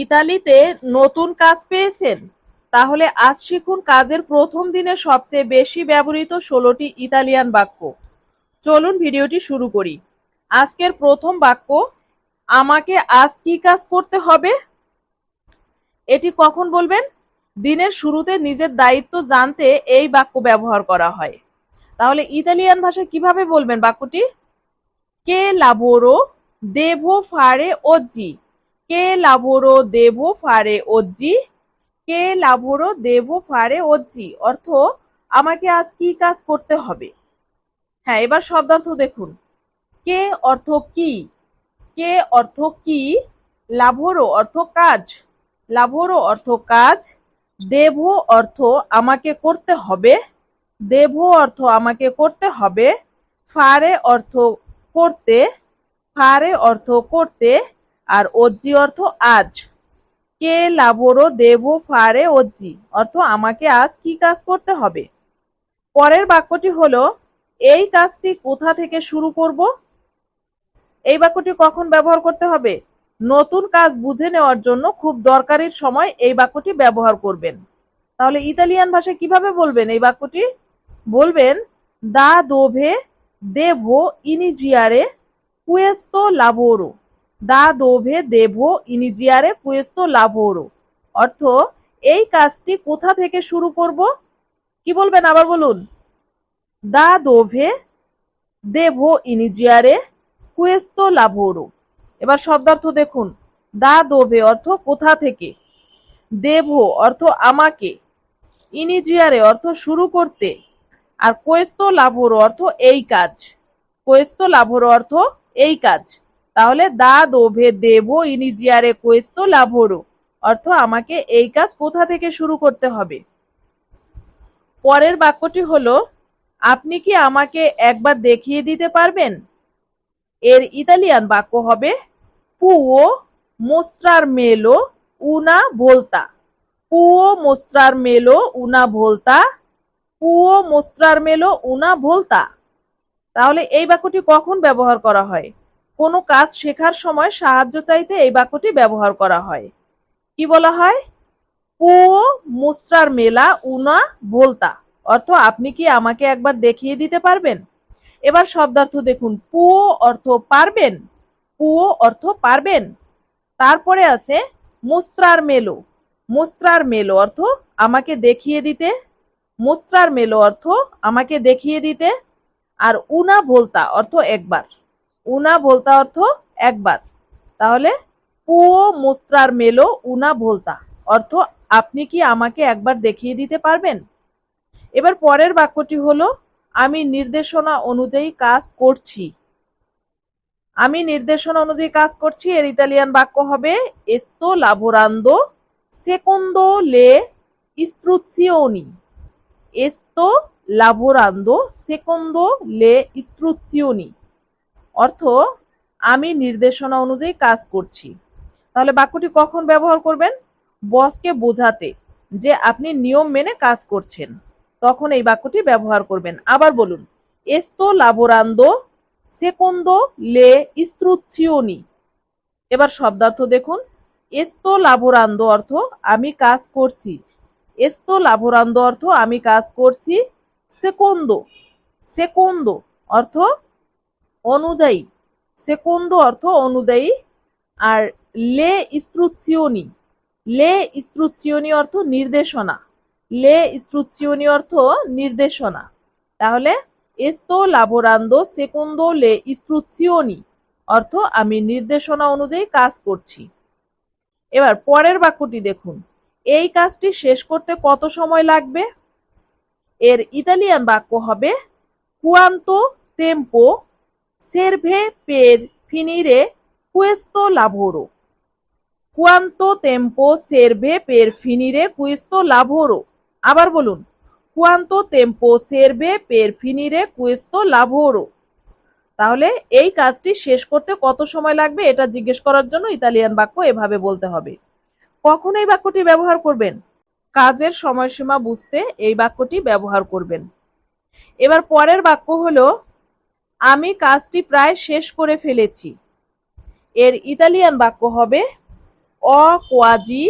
ইতালিতে নতুন কাজ পেয়েছেন? তাহলে আজ শিখুন কাজের প্রথম দিনে সবচেয়ে বেশি ব্যবহৃত ১৬টি ইতালিয়ান বাক্য। চলুন ভিডিওটি শুরু করি। আজকের প্রথম বাক্য, আমাকে আজ কি কাজ করতে হবে? এটি কখন বলবেন? দিনের শুরুতে নিজের দায়িত্ব জানতে এই বাক্য ব্যবহার করা হয়। তাহলে ইতালিয়ান ভাষায় কিভাবে বলবেন বাক্যটি? কে lavoro devo fare oggi? কে lavoro devo fare oggi? কে lavoro devo fare oggi অর্থ আমাকে আজ কি কাজ করতে হবে। হ্যাঁ, এবার শব্দার্থ দেখুন। কে অর্থ কি, কে অর্থ কি, lavoro অর্থ কাজ, lavoro অর্থ কাজ, devo অর্থ আমাকে করতে হবে, devo অর্থ আমাকে করতে হবে, fare অর্থ করতে, fare অর্থ করতে, আর oggi অর্থ আজ। কে lavoro devo fare oggi অর্থ আমাকে আজ কি কাজ করতে হবে। পরের বাক্যটি হলো, এই কাজটি কোথা থেকে শুরু করব? এই বাক্যটি কখন ব্যবহার করতে হবে? নতুন কাজ বুঝে নেওয়ার জন্য খুব দরকারির সময় এই বাক্যটি ব্যবহার করবেন। তাহলে ইতালিয়ান ভাষায় কিভাবে বলবেন এই বাক্যটি? বলবেন দা দোভে দেভো ইনিজিয়ারে কুয়েস্তো লাভোরো। দা দোভে দেভো ইনিজিয়ারে কুয়েস্তো লাভোরো অর্থ এই কাজটি কোথা থেকে শুরু করব? কি বলবেন আবার বলুন। দা দোভে দেভো ইনিজিয়ারে কুয়েস্তো লাভোরো। এবার শব্দার্থ দেখুন। দা দোভে অর্থ কোথা থেকে, দেভো অর্থ আমাকে, ইনিজিয়ারে অর্থ শুরু করতে, আর কুয়েস্তো লাভোরো অর্থ এই কাজ, কুয়েস্তো লাভোরো অর্থ এই কাজ। তাহলে দা দোভে দেভো ইনিজিয়ারে কুয়েস্তো লাভোরো অর্থ আমাকে এই কাজ কোথা থেকে শুরু করতে হবে। পরের বাক্যটি হলো, আপনি কি আমাকে একবার দেখিয়ে দিতে পারবেন? এর ইতালিয়ান বাক্য হবে পুও মোস্ট্রারমেলো উনা ভোলতা। পুও মোস্ট্রারমেলো উনা ভোলতা। পুও মোস্ট্রারমেলো উনা ভোলতা। তাহলে এই বাক্যটি কখন ব্যবহার করা হয়? কোনো কাজ শেখার সময় সাহায্য চাইতে এই বাক্যটি ব্যবহার করা হয়। কি বলা হয়? পুও মোস্ট্রারমেলা উনা ভোলতা অর্থ আপনি কি আমাকে একবার দেখিয়ে দিতে পারবেন? এবার শব্দার্থ দেখুন। পুও অর্থ পারবেন, পুও অর্থ পারবেন। তারপরে আছে মোস্ট্রারমেলো। মোস্ট্রারমেলো অর্থ আমাকে দেখিয়ে দিতে, মোস্ট্রারমেলো অর্থ আমাকে দেখিয়ে দিতে, আর উনা ভোলতা অর্থ একবার, উনা ভোলতা অর্থ একবার। তাহলে পুও মোস্ট্রারমেলো উনা ভোলতা অর্থ আপনি কি আমাকে একবার দেখিয়ে দিতে পারবেন? এবার পরের বাক্যটি হলো, আমি নির্দেশনা অনুযায়ী কাজ করছি। আমি নির্দেশনা অনুযায়ী কাজ করছি এর ইতালিয়ান বাক্য হবে sto lavorando secondo le istruzioni। sto lavorando secondo le istruzioni অর্থ আমি নির্দেশনা অনুযায়ী কাজ করছি। তাহলে বাক্যটি কখন ব্যবহার করবেন? বসকে বোঝাতে যে আপনি নিয়ম মেনে কাজ করছেন, তখন এই বাক্যটি ব্যবহার করবেন। আবার বলুন, sto lavorando secondo le istruzioni। এবার শব্দার্থ দেখুন। sto lavorando অর্থ আমি কাজ করছি, sto lavorando অর্থ আমি কাজ করছি, secondo, secondo অর্থ অনুযায়ী, secondo অর্থ অনুযায়ী, আর le istruzioni, le istruzioni অর্থ নির্দেশনা, le istruzioni অর্থ নির্দেশনা। তাহলে sto lavorando secondo le istruzioni অর্থ আমি নির্দেশনা অনুযায়ী কাজ করছি। এবার পরের বাক্যটি দেখুন। এই কাজটি শেষ করতে কত সময় লাগবে? এর ইতালিয়ান বাক্য হবে quanto tempo serve per finire questo lavoro। quanto tempo serve per finire questo lavoro। আবার বলুন, quanto tempo serve per finire questo lavoro। তাহলে এই কাজটি শেষ করতে কত সময় লাগবে এটা জিজ্ঞেস করার জন্য ইতালিয়ান বাক্য এভাবে বলতে হবে। কখন এই বাক্যটি ব্যবহার করবেন? কাজের সময়সীমা বুঝতে এই বাক্যটি ব্যবহার করবেন। এবার পরের বাক্য হলো, আমি কাজটি প্রায় শেষ করে ফেলেছি। এর ইতালিয়ান বাক্য হবে Ho quasi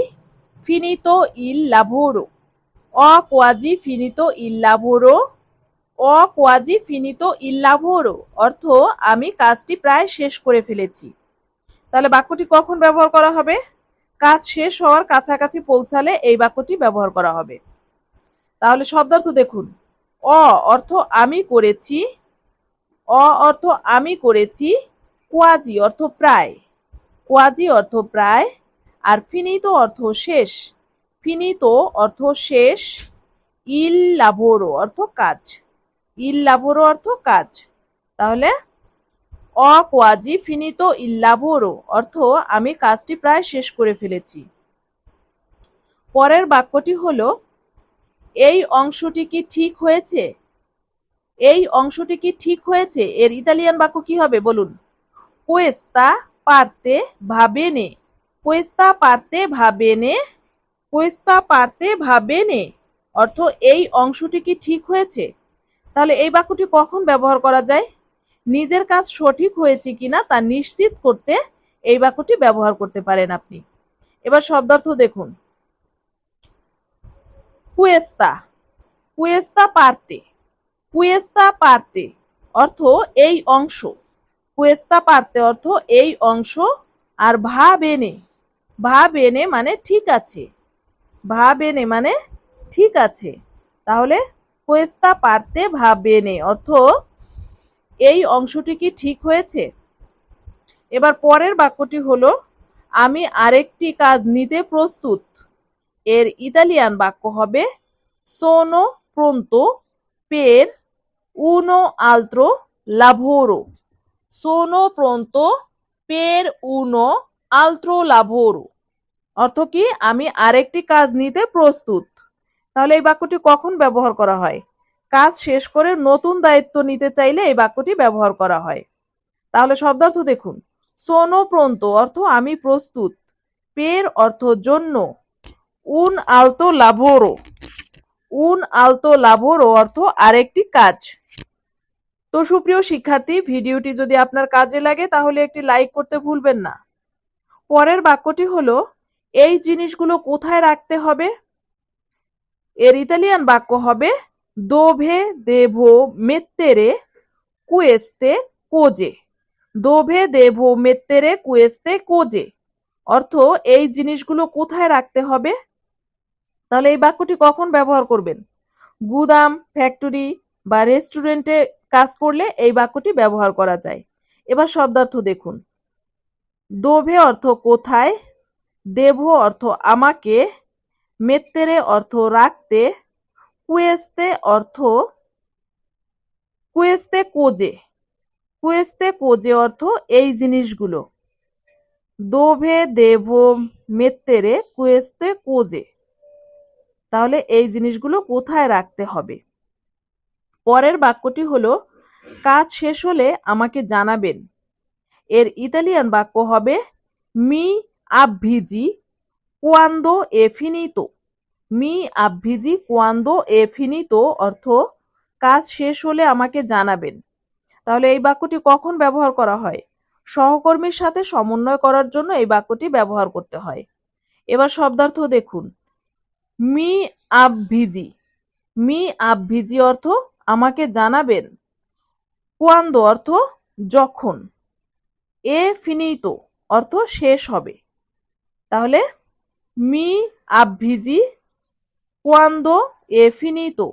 finito il lavoro. Ho quasi finito il lavoro. Ho quasi finito il lavoro অর্থ আমি কাজটি প্রায় শেষ করে ফেলেছি। তাহলে বাক্যটি কখন ব্যবহার করা হবে? কাজ শেষ হওয়ার কাছাকাছি পৌঁছালে এই বাক্যটি ব্যবহার করা হবে। তাহলে শব্দার্থ দেখুন। অ অর্থ আমি করেছি, অ অর্থ আমি করেছি, কোয়াজি অর্থ প্রায়, কোয়াজি অর্থ প্রায়, আর ফিনিতো অর্থ শেষ, ফিনিতো অর্থ শেষ, ইল লাবোরো অর্থ কাজ, ইল লাবোরো অর্থ কাজ। তাহলে অ কোয়াজি ফিনিতো ইল লাবোরো অর্থ আমি কাজটি প্রায় শেষ করে ফেলেছি। পরের বাক্যটি হলো এই অংশটি কি ঠিক হয়েছে? এই অংশটি কি ঠিক হয়েছে এর ইতালিয়ান বাক্য কি হবে বলুন? কোয়েস্তা পারতে va bene, কোয়েস্তা পারতে va bene, কোয়েস্তা পারতে va bene অর্থ এই অংশটি কি ঠিক হয়েছে। তাহলে এই বাক্যটি কখন ব্যবহার করা যায়? নিজের কাজ সঠিক হয়েছে কিনা তা নিশ্চিত করতে এই বাক্যটি ব্যবহার করতে পারেন আপনি। এবার শব্দার্থ দেখুন। কুয়েস্তা, কুয়েস্তা পারতে, কুয়েস্তা পারতে অর্থ এই অংশ, কুয়েস্তা পারতে অর্থ এই অংশ, আর ভা বেনে, ভা বেনে মানে ঠিক আছে, ভা বেনে মানে ঠিক আছে। তাহলে কুয়েস্তা পারতে ভা বেনে অর্থ এই অংশটি কি ঠিক হয়েছে। এবার পরের বাক্যটি হলো আমি আরেকটি কাজ নিতে প্রস্তুত। এর ইতালিয়ান বাক্য হবে সোনো প্রন্তো পের উনো আলত্রো লাভোরো, সোনো প্রন্তো পের উনো আলত্রো লাভোরো অর্থ কি আমি আরেকটি কাজ নিতে প্রস্তুত। তাহলে এই বাক্যটি কখন ব্যবহার করা হয়? কাজ শেষ করে নতুন দায়িত্ব নিতে চাইলে এই বাক্যটি ব্যবহার করা হয়। তাহলে শব্দার্থ দেখুন। সোনো প্রন্তো অর্থ আমি প্রস্তুত, পের অর্থ জন্য, উন আলতো লাভোরো, উন আলতো লাভোরো অর্থ আরেকটি কাজ। তো সুপ্রিয় শিক্ষার্থী, ভিডিওটি যদি আপনার কাজে লাগে তাহলে একটি লাইক করতে ভুলবেন না। পরের বাক্যটি হলো এই জিনিসগুলো কোথায় রাখতে হবে? এর ইতালিয়ান বাক্য হবে দোভে দেভো মেত্তেরে কুয়েস্তে কোজে, দোভে দেভো মেত্তেরে কুয়েস্তে কোজে অর্থ এই জিনিসগুলো কোথায় রাখতে হবে। তাহলে এই বাক্যটি কখন ব্যবহার করবেন? গুদাম, ফ্যাক্টরি বা রেস্টুরেন্টে কাজ করলে এই বাক্যটি ব্যবহার করা যায়। এবার শব্দার্থ দেখুন। দোভে অর্থ কোথায়, দেভো অর্থ আমাকে, মেত্তেরে অর্থ রাখতে, কুয়েস্তে অর্থ কুয়েস্তে কোজে, কুয়েস্তে কোজে অর্থ এই জিনিসগুলো, দোভে দেভো মেত্তেরে কুয়েস্তে কোজে তাহলে এই জিনিসগুলো কোথায় রাখতে হবে। পরের বাক্যটি হলো কাজ শেষ হলে আমাকে জানাবেন। এর ইতালিয়ান বাক্য হবে me avvisi quando è finito, me avvisi quando è finito অর্থ কাজ শেষ হলে আমাকে জানাবেন। তাহলে এই বাক্যটি কখন ব্যবহার করা হয়? সহকর্মীর সাথে সমন্বয় করার জন্য এই বাক্যটি ব্যবহার করতে হয়। এবার শব্দার্থ দেখুন। মি avvisi, মি avvisi অর্থ আমাকে জানাবেন, quando অর্থ যখন, এ finito অর্থ শেষ হবে। তাহলে মি avvisi quando è finito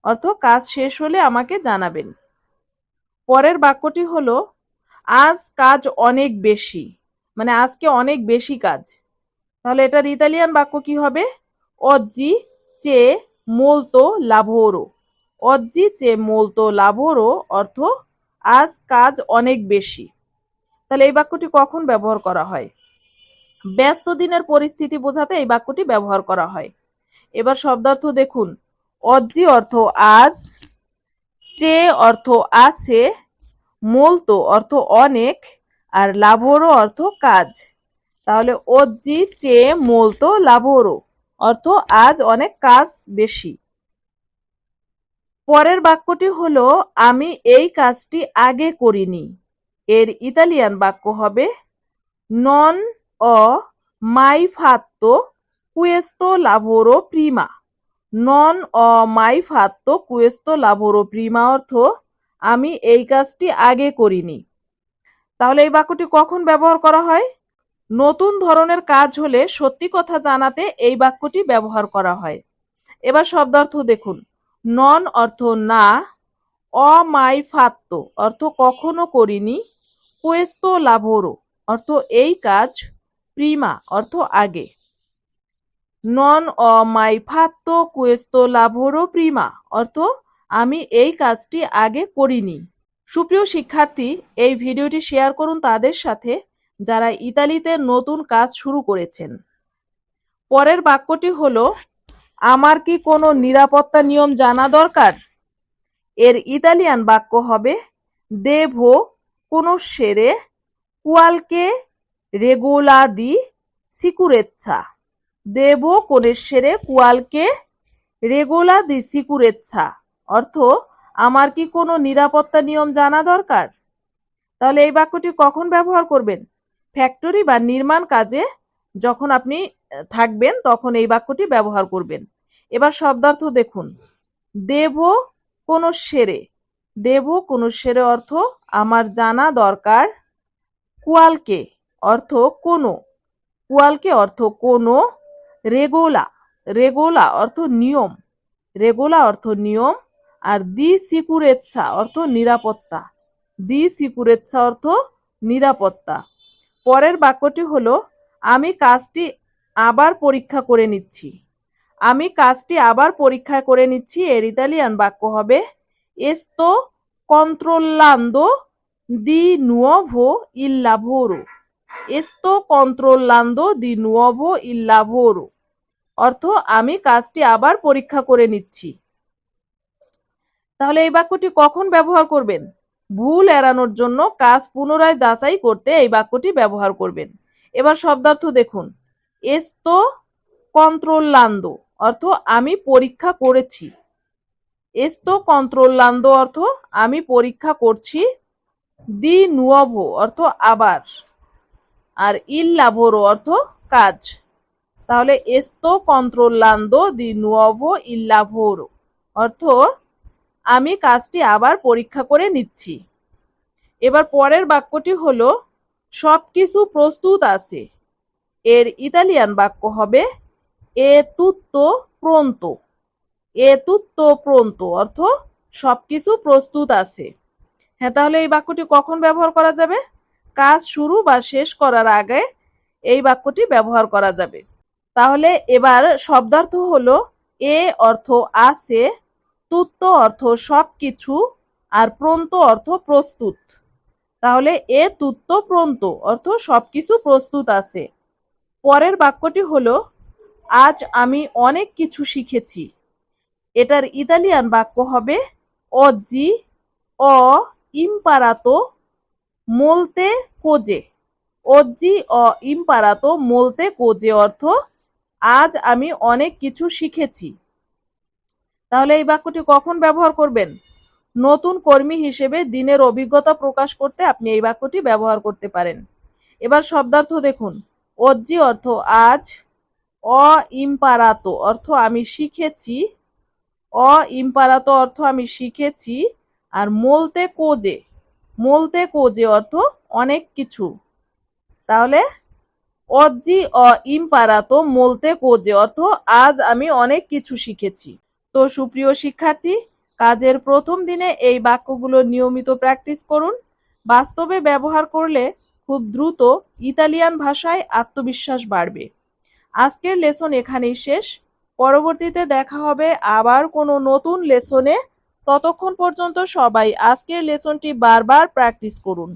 অর্থ কাজ শেষ হলে আমাকে জানাবেন। পরের বাক্যটি হলো আজ কাজ অনেক বেশি, মানে আজকে অনেক বেশি কাজ। তাহলে এটার ইতালিয়ান বাক্য কি হবে? oggi c'è molto lavoro, oggi c'è molto lavoro অর্থ আজ কাজ অনেক বেশি। তাহলে এই বাক্যটি কখন ব্যবহার করা হয়? ব্যস্ত দিনের পরিস্থিতি বোঝাতে এই বাক্যটি ব্যবহার করা হয়। এবার শব্দার্থ দেখুন। oggi অর্থ আজ, চে অর্থ আছে, মোলতো অর্থ অনেক, আর লাভোরো অর্থ কাজ। তাহলে oggi c'è molto lavoro অর্থ আজ অনেক কাজ বেশি। পরের বাক্যটি হলো আমি এই কাজটি আগে করিনি। এর ইতালিয়ান বাক্য হবে non ho mai fatto questo lavoro prima। নন মাই ফাত্তো কুয়েস্তো লাভোরো প্রিমা অর্থ আমি এই কাজটি আগে করিনি। তাহলে এই বাক্যটি কখন ব্যবহার করা হয়? নতুন ধরনের কাজ হলে সত্যি কথা জানাতে এই বাক্যটি ব্যবহার করা হয়। এবার শব্দার্থ দেখুন। নন অর্থ না, অমাই ফাত্তো অর্থ কখনো করিনি, কুয়েস্তো লাভোরো অর্থ এই কাজ, প্রিমা অর্থ আগে। নন মাই ফাত্তো কুয়েস্তো লাভোরো প্রিমা অর্থ আমি এই কাজটি আগে করিনি। সুপ্রিয় শিক্ষার্থী, এই ভিডিওটি শেয়ার করুন তাদের সাথে যারা ইতালিতে নতুন কাজ শুরু করেছেন। পরের বাক্যটি হলো, আমার কি কোনো নিরাপত্তা নিয়ম জানা দরকার? এর ইতালিয়ান বাক্য হবে দেভো কোনোসেরে কুয়ালকে রেগোলা দি সিকুরেচ্ছা। দেভো কোনোসেরে কুয়ালকে রেগোলা দি সিকুরেচ্ছা অর্থ আমার কি কোনো নিরাপত্তা নিয়ম জানা দরকার? তাহলে এই বাক্যটি কখন ব্যবহার করবেন? ফ্যাক্টরি বা নির্মাণ কাজে যখন আপনি থাকবেন তখন এই বাক্যটি ব্যবহার করবেন। এবার শব্দার্থ দেখুন। দেভো কোনোসেরে, দেভো কোনোসেরে অর্থ আমার জানা দরকার, কুয়ালকে অর্থ কোনো, কুয়ালকে অর্থ কোনো, রেগোলা, রেগোলা অর্থ নিয়ম, রেগোলা অর্থ নিয়ম, আর দি সিকুরেচ্ছা অর্থ নিরাপত্তা, দি সিকুরেচ্ছা অর্থ নিরাপত্তা। পরের বাক্যটি হলো, আমি কাজটি আবার পরীক্ষা করে নিচ্ছি। আমি কাজটি আবার পরীক্ষা করে নিচ্ছি এর ইতালিয়ান বাক্য হবে এস্তো কন্ট্রোল্লান্দো দি নুয়োভো ইল লাভোরো। এস্তো কন্ট্রোল্লান্দো দি নুয়োভো ইল লাভোরো অর্থ আমি কাজটি আবার পরীক্ষা করে নিচ্ছি। তাহলে এই বাক্যটি কখন ব্যবহার করবেন? ভুল এড়ানোর জন্য কাজ পুনরায় যাচাই করতে এই বাক্যটি ব্যবহার করবেন। এবার শব্দার্থ দেখুন। এস্তো কন্ট্রোল্লান্দো অর্থ আমি পরীক্ষা করেছি, এস্তো কন্ট্রোল্লান্দো অর্থ আমি পরীক্ষা করছি, দি নুয়োভো অর্থ আবার, আর ইল লাভোরো অর্থ কাজ। তাহলে এস্তো কন্ট্রোল্লান্দো দি নুয়োভো ইল লাভোরো অর্থ আমি কাজটি আবার পরীক্ষা করে নিচ্ছি। এবার পরের বাক্যটি হলো সবকিছু প্রস্তুত আছে। এর ইতালিয়ান বাক্য হবে এ তুত্তো প্রন্তো। এ তুত্তো প্রন্তো অর্থ সবকিছু প্রস্তুত আছে। হ্যাঁ, তাহলে এই বাক্যটি কখন ব্যবহার করা যাবে? কাজ শুরু বা শেষ করার আগে এই বাক্যটি ব্যবহার করা যাবে। তাহলে এবার শব্দার্থ হলো এ অর্থ আছে, তুত্তো অর্থ সবকিছু, আর প্রন্তো অর্থ প্রস্তুত। তাহলে এ তুত্তো প্রন্তো অর্থ সবকিছু প্রস্তুত আছে। পরের বাক্যটি হলো আজ আমি অনেক কিছু শিখেছি। এটার ইতালিয়ান বাক্য হবে oggi ho imparato molte cose। oggi ho imparato molte cose অর্থ আজ আমি অনেক কিছু শিখেছি। তাহলে এই বাক্যটি কখন ব্যবহার করবেন? নতুন কর্মী হিসেবে দিনের অভিজ্ঞতা প্রকাশ করতে আপনি এই বাক্যটি ব্যবহার করতে পারেন। এবার শব্দার্থ দেখুন। oggi অর্থ আজ, অ ইম্পারাতো অর্থ আমি শিখেছি, অ ইম্পারাতো অর্থ আমি শিখেছি, আর মোলতে কোজে, মোলতে কোজে অর্থ অনেক কিছু। তাহলে oggi ho imparato molte cose অর্থ আজ আমি অনেক কিছু শিখেছি। তো সুপ্রিয় শিক্ষার্থী, কাজের প্রথম দিনে এই বাক্যগুলো নিয়মিত প্র্যাকটিস করুন। বাস্তবে ব্যবহার করলে খুব দ্রুত ইতালিয়ান ভাষায় আত্মবিশ্বাস বাড়বে। আজকের লেসন এখানেই শেষ। পরবর্তীতে দেখা হবে আবার কোনো নতুন লেসনে। ততক্ষণ পর্যন্ত সবাই আজকের লেসনটি বারবার প্র্যাকটিস করুন।